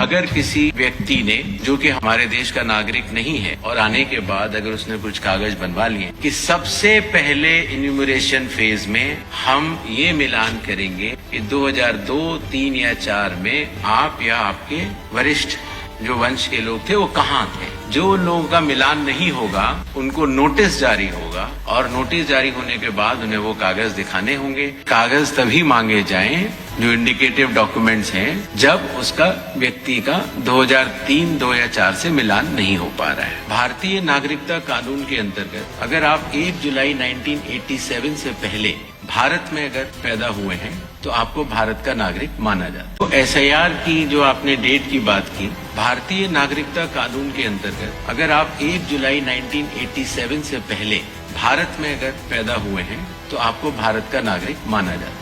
अगर किसी व्यक्ति ने, जो कि हमारे देश का नागरिक नहीं है, और आने के बाद अगर उसने कुछ कागज बनवा लिए कि सबसे पहले इन्यूमरेशन फेज में हम ये मिलान करेंगे कि 2002, 3 या 4 में आप या आपके वरिष्ठ जो वंश के लोग थे वो कहाँ थे। जो लोगों का मिलान नहीं होगा उनको नोटिस जारी होगा, और नोटिस जारी होने के बाद उन्हें वो कागज दिखाने होंगे। कागज तभी मांगे जाएं जो इंडिकेटिव डॉक्यूमेंट्स हैं जब उसका व्यक्ति का 2003, 2 या 4 से मिलान नहीं हो पा रहा है। भारतीय नागरिकता कानून के अंतर्गत अगर आप 1 जुलाई 1987 से पहले भारत में अगर पैदा हुए हैं तो आपको भारत का नागरिक माना जाता है। तो SIR की जो आपने डेट की बात की, भारतीय नागरिकता कानून के अंतर्गत अगर आप 1 जुलाई 1987 से पहले भारत में अगर पैदा हुए हैं तो आपको भारत का नागरिक माना जाता है।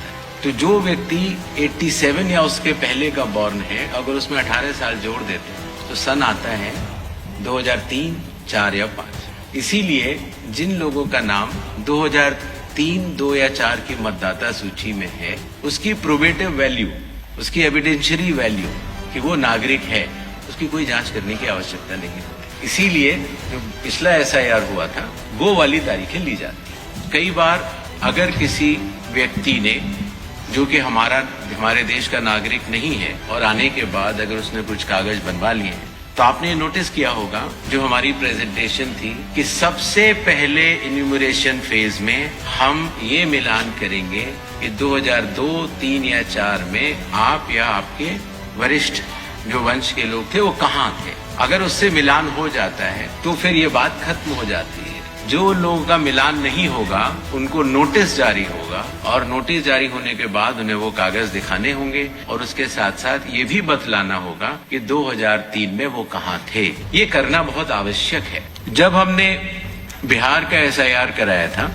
तो जो व्यक्ति 87 या उसके पहले का बॉर्न है, अगर उसमें 18 साल जोड़ देते हैं तो सन आता है 2003, 4 या 5। इसीलिए जिन लोगों का नाम 2003, 2 या 4 की मतदाता सूची में है, उसकी प्रोबेटिव वैल्यू, उसकी एविडेंशियरी वैल्यू कि वो नागरिक है, उसकी कोई जांच करने की आवश्यकता नहीं होती। इसीलिए जो पिछला SIR हुआ था वो वाली तारीखें ली जाती। कई बार अगर किसी व्यक्ति ने, जो कि हमारे देश का नागरिक नहीं है, और आने के बाद अगर उसने कुछ कागज बनवा लिए हैं, तो आपने नोटिस किया होगा जो हमारी प्रेजेंटेशन थी कि सबसे पहले इन्यूमरेशन फेज में हम ये मिलान करेंगे कि 2002, 3 या 4 में आप या आपके वरिष्ठ जो वंश के लोग थे वो कहाँ थे। अगर उससे मिलान हो जाता है तो फिर ये बात खत्म हो जाती है। जो लोगों का मिलान नहीं होगा उनको नोटिस जारी होगा, और नोटिस जारी होने के बाद उन्हें वो कागज दिखाने होंगे, और उसके साथ साथ ये भी बतलाना होगा कि 2003 में वो कहाँ थे। ये करना बहुत आवश्यक है। जब हमने बिहार का SIR कराया था,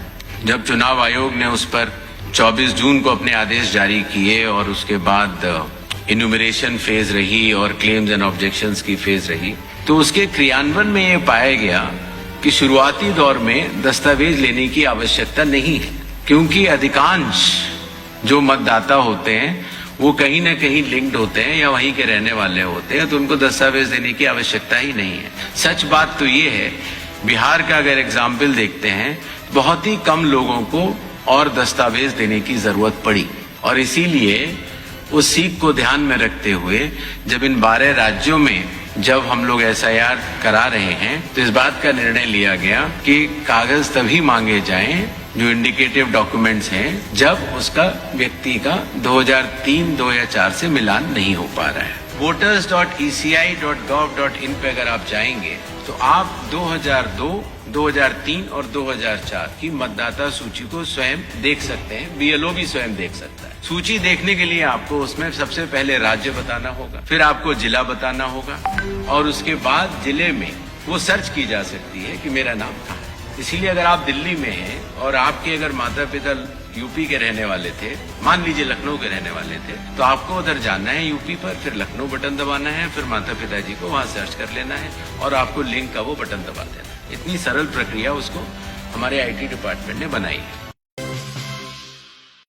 जब चुनाव आयोग ने उस पर 24 जून को अपने आदेश जारी किए, और उसके बाद इन्यूमरेशन फेज रही और क्लेम्स एंड ऑब्जेक्शंस की फेज रही, तो उसके क्रियान्वयन में ये पाया गया कि शुरुआती दौर में दस्तावेज लेने की आवश्यकता नहीं है, क्योंकि अधिकांश जो मतदाता होते हैं वो कहीं न कहीं लिंक्ड होते हैं या वहीं के रहने वाले होते हैं, तो उनको दस्तावेज देने की आवश्यकता ही नहीं है। सच बात तो ये है, बिहार का अगर एग्जाम्पल देखते हैं, बहुत ही कम लोगों को और दस्तावेज देने की जरूरत पड़ी, और इसीलिए उस सीख को ध्यान में रखते हुए जब इन 12 राज्यों में जब हम लोग SIR करा रहे हैं तो इस बात का निर्णय लिया गया कि कागज तभी मांगे जाएं जो इंडिकेटिव डॉक्यूमेंट्स हैं जब उसका व्यक्ति का 2003, 2 या 4 से मिलान नहीं हो पा रहा है। voters.eci.gov.in पे अगर आप जाएंगे तो आप 2002, 2003 और 2004 की मतदाता सूची को स्वयं देख सकते हैं। BLO भी स्वयं देख सकता है। सूची देखने के लिए आपको उसमें सबसे पहले राज्य बताना होगा, फिर आपको जिला बताना होगा, और उसके बाद जिले में वो सर्च की जा सकती है कि मेरा नाम कहाँ है। इसीलिए अगर आप दिल्ली में हैं और आपके अगर माता पिता यूपी के रहने वाले थे, मान लीजिए लखनऊ के रहने वाले थे, तो आपको उधर जाना है यूपी पर, फिर लखनऊ बटन दबाना है, फिर माता पिताजी को वहां सर्च कर लेना है, और आपको लिंक का वो बटन दबा देना। इतनी सरल प्रक्रिया उसको हमारे IT डिपार्टमेंट ने बनाई है।